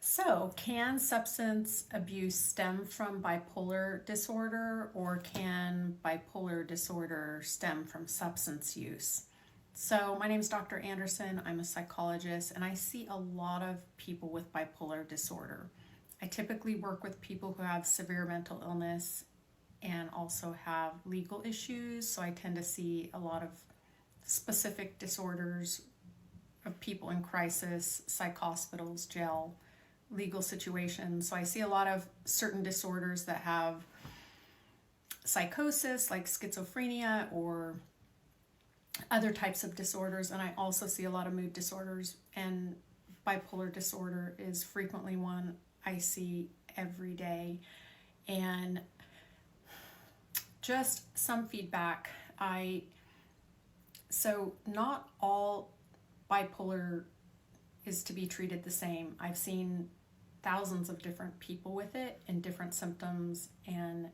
So, can substance abuse stem from bipolar disorder, or can bipolar disorder stem from substance use? So, my name is Dr. Anderson. I'm a psychologist, and I see a lot of people with bipolar disorder. I typically work with people who have severe mental illness and also have legal issues, so I tend to see a lot of specific disorders of people in crisis, psych hospitals, jail, legal situations. So I see a lot of certain disorders that have psychosis, like schizophrenia or other types of disorders. And I also see a lot of mood disorders, and bipolar disorder is frequently one I see every day. And just some feedback. So not all bipolar is to be treated the same. I've seen thousands of different people with it and different symptoms, and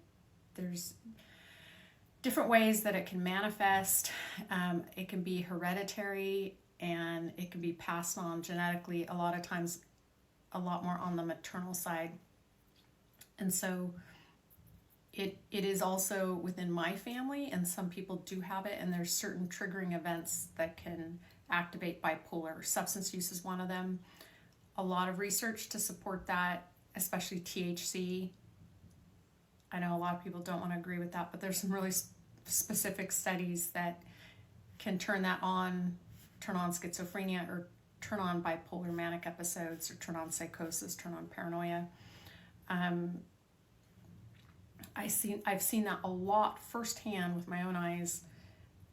there's different ways that it can manifest. It can be hereditary, and it can be passed on genetically, a lot of times a lot more on the maternal side. And so it is also within my family, and some people do have it, and there's certain triggering events that can activate bipolar. Substance use is one of them. A lot of research to support that, especially THC. I know a lot of people don't want to agree with that, but there's some really specific studies that can turn that on, turn on schizophrenia, or turn on bipolar manic episodes, or turn on psychosis, turn on paranoia. I've seen that a lot firsthand with my own eyes,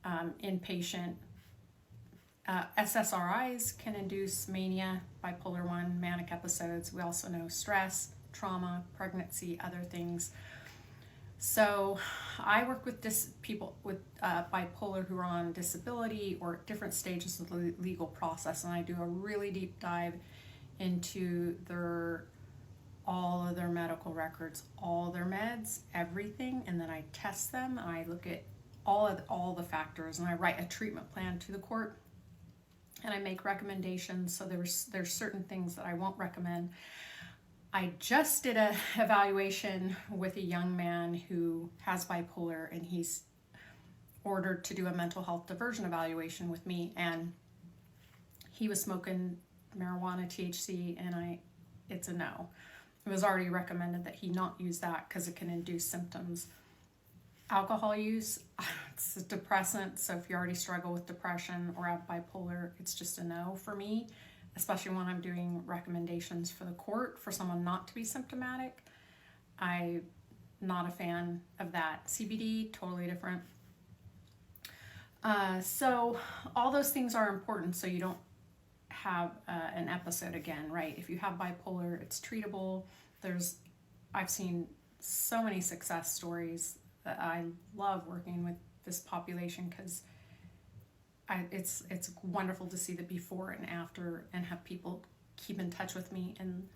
inpatient. SSRIs can induce mania, bipolar 1, manic episodes. We also know stress, trauma, pregnancy, other things. So I work with people with bipolar who are on disability or at different stages of the legal process, and I do a really deep dive into all of their medical records, all their meds, everything, and then I test them, and I look at all the factors, and I write a treatment plan to the court, and I make recommendations. So there's certain things that I won't recommend. I just did a evaluation with a young man who has bipolar, and he's ordered to do a mental health diversion evaluation with me, and he was smoking marijuana, THC, and it's a no. It was already recommended that he not use that because it can induce symptoms. Alcohol use, it's a depressant, so if you already struggle with depression or have bipolar, it's just a no for me, especially when I'm doing recommendations for the court for someone not to be symptomatic. I'm not a fan of that. CBD, totally different. So all those things are important so you don't have an episode again, right? If you have bipolar, it's treatable. I've seen so many success stories that I love working with this population because it's wonderful to see the before and after and have people keep in touch with me and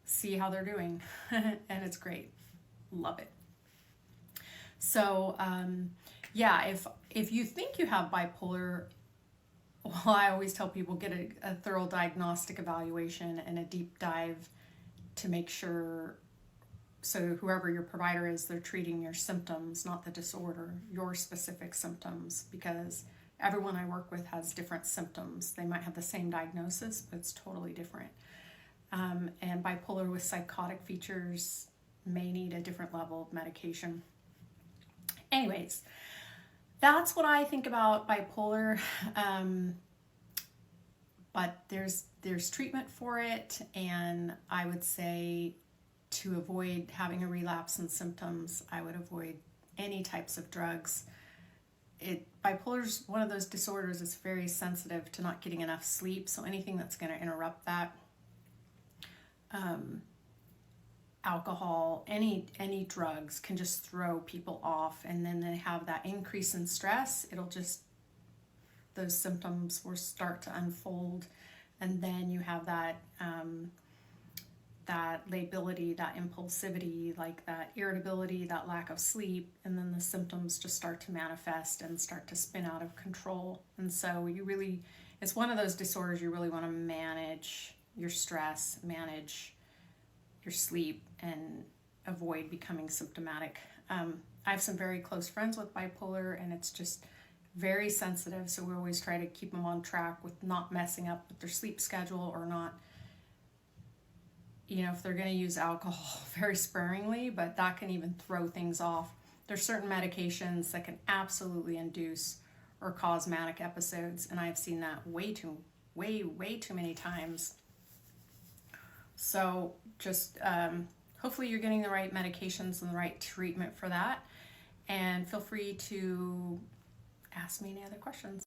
see how they're doing. And it's great. Love it. So yeah, if you think you have bipolar, well, I always tell people get a thorough diagnostic evaluation and a deep dive to make sure, so whoever your provider is, they're treating your symptoms, not the disorder, your specific symptoms, because everyone I work with has different symptoms. They might have the same diagnosis, but it's totally different. And bipolar with psychotic features may need a different level of medication. Anyways, that's what I think about bipolar. But there's treatment for it, and I would say to avoid having a relapse in symptoms, I would avoid any types of drugs. Bipolar is one of those disorders that's very sensitive to not getting enough sleep, so anything that's going to interrupt that, alcohol, any drugs can just throw people off, and then they have that increase in stress. Those symptoms will start to unfold, and then you have that lability, that impulsivity, like that irritability, that lack of sleep, and then the symptoms just start to manifest and start to spin out of control. And so it's one of those disorders you really want to manage your stress, manage your sleep, and avoid becoming symptomatic. I have some very close friends with bipolar, and it's just very sensitive, so we always try to keep them on track with not messing up with their sleep schedule, or not, if they're going to use alcohol, very sparingly, but that can even throw things off. There's certain medications that can absolutely induce or cause manic episodes, and I've seen that way too many times. So just hopefully you're getting the right medications and the right treatment for that, and feel free to ask me any other questions.